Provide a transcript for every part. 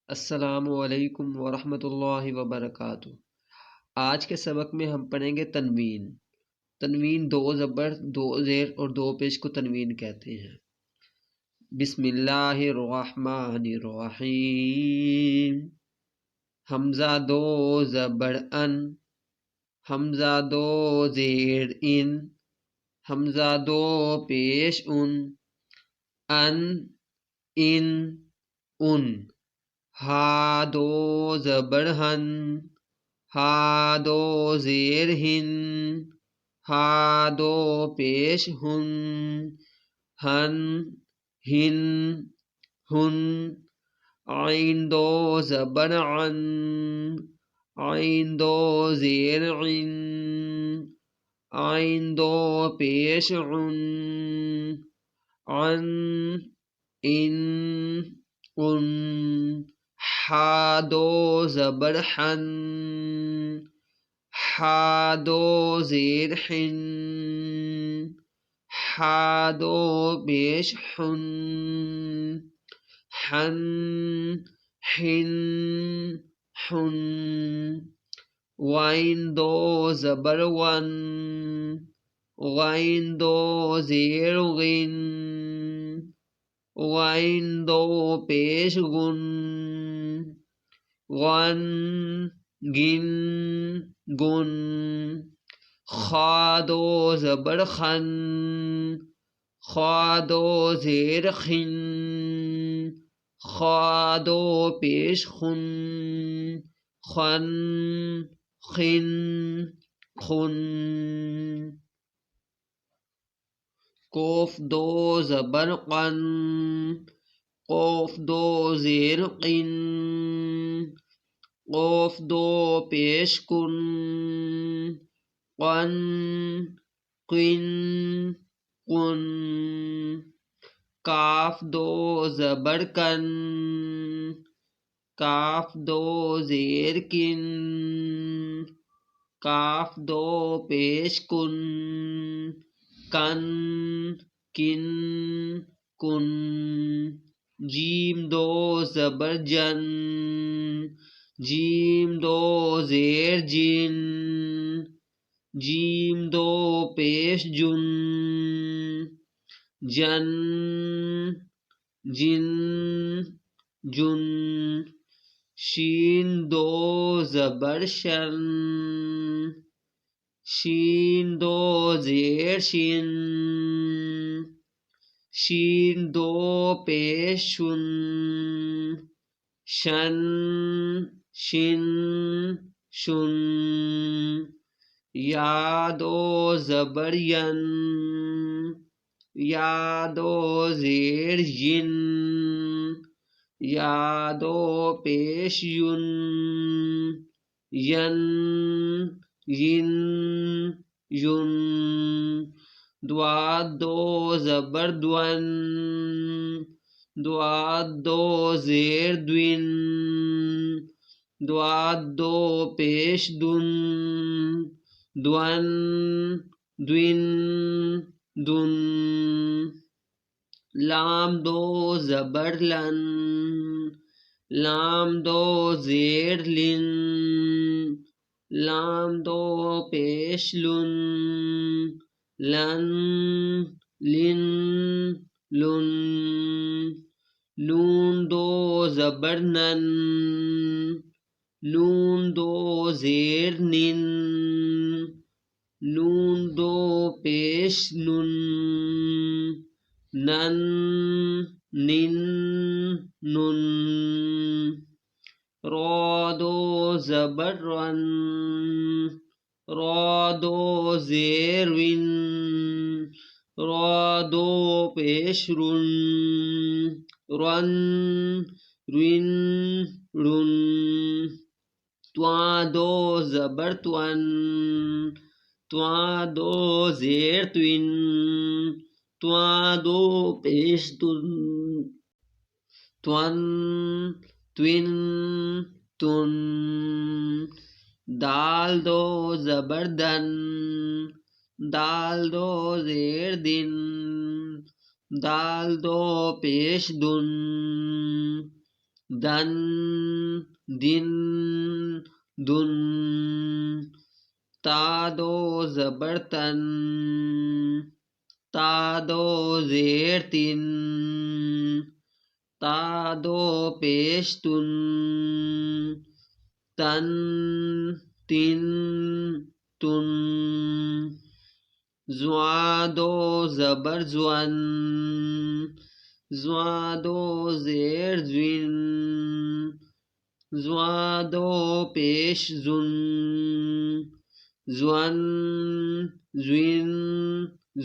السلام علیکم ورحمۃ اللہ وبرکاتہ۔ آج کے سبق میں ہم پڑھیں گے تنوین۔ تنوین دو زبر، دو زیر اور دو پیش کو تنوین کہتے ہیں۔ بسم اللہ الرحمن الرحیم۔ حمزہ دو زبر ان، حمزہ دو زیر ان، حمزہ دو پیش ان ان۔ ہا دو زبر ہن، ہا دو زیر ہن، ہا دو پیش ہن ہن۔ عین دو زبر عن، عین دو زیر عن، عین دو پیش عن ان۔ حا دو زبر حن، حا دو زیر حن، حا دو پیش حن ہن۔ غین دو زبر ون، غین دو زیر غن، غین دو پیش غن گن۔ خا دو زبر خن، خا دو زیر خن، خا دو پیش خن خن۔ قوف دو زبر قن، قوف دو زیر قن، قوف دو پیش کن قن۔ کاف دو زبر کن، کاف دو زیر کن، کاف دو پیش کن کن۔ جیم دو زبر جن، جیم دو زیر جن، جیم دو پیش جن جن۔ شین دو زبر شن، شین دو زیر شن، شین دو پیش شن شن۔ یا دو زبر ین، یا دو زیر ین، یا دو پیش ین۔ دواد دو زبر دون، دواد دو زیر دون، دواد دو پیش دن دن۔ لام دو زبر لن، لام دو زیر لن، لام دو پیش لن لن۔ نون دو زبر نن، نون دو زیر نن، نون دو پیش نن نن۔ را دو زبر رن، را دو زیر ون، را دو پیش رن تواں دو زبر تون، تواں دو زیر تون، تواں دو پیش تن تن۔ دال دو زبر دن، دال دو زیر دن، دال دو پیش دن، دن دن دن تا دو زبر تن تا دو زیر تن تا دو پیش تن تن تن تن زوا دو زبر زون زوا دو زیر زوین زوا دو پیش زن زون زوین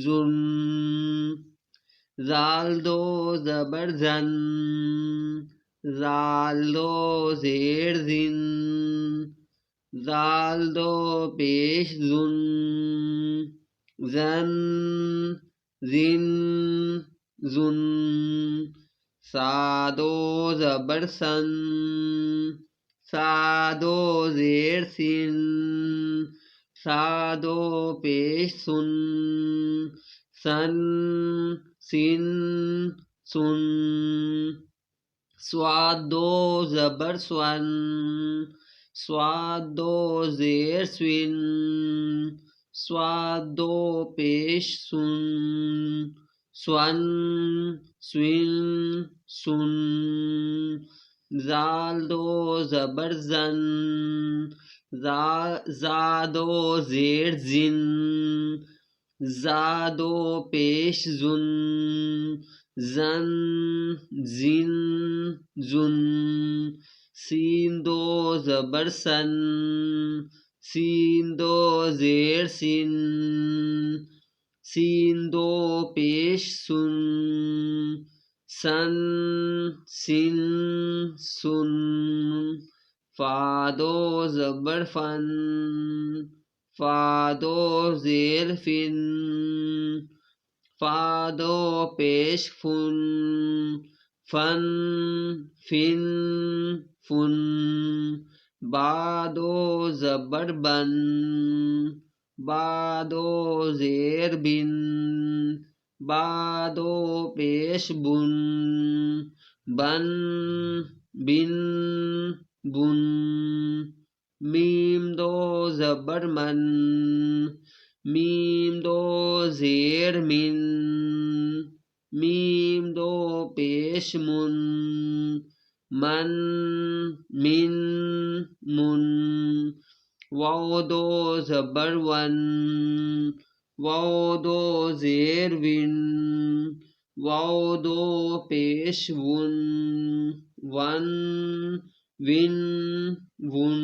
زن زال دو زبر زن زال دو زیر زن زال دو پیش زن زن زن زن سادو زبر سن سادو زیر سن سادو پیش سن سن سن سن سوادو زبر سون سوادو زیر سون سوادو پیش سن سون سون سن زال دو زبر زن زادو زیر زن زادو پیش زن زن زن زن سین دو زبر سن سین دو زیر سن سین دو پیش سن سن سن سن فادو زبر فن فادو زیر فن فادو پیش فن فن فن فن بادو زبر بن بادو زیر بن بادو پیش بن بن بن بن میم دو زبر من میم دو زیر من میم دو پیش من من من من واو دو زبر ون واو دو زیر ون واو دو پیش ون ون ون ون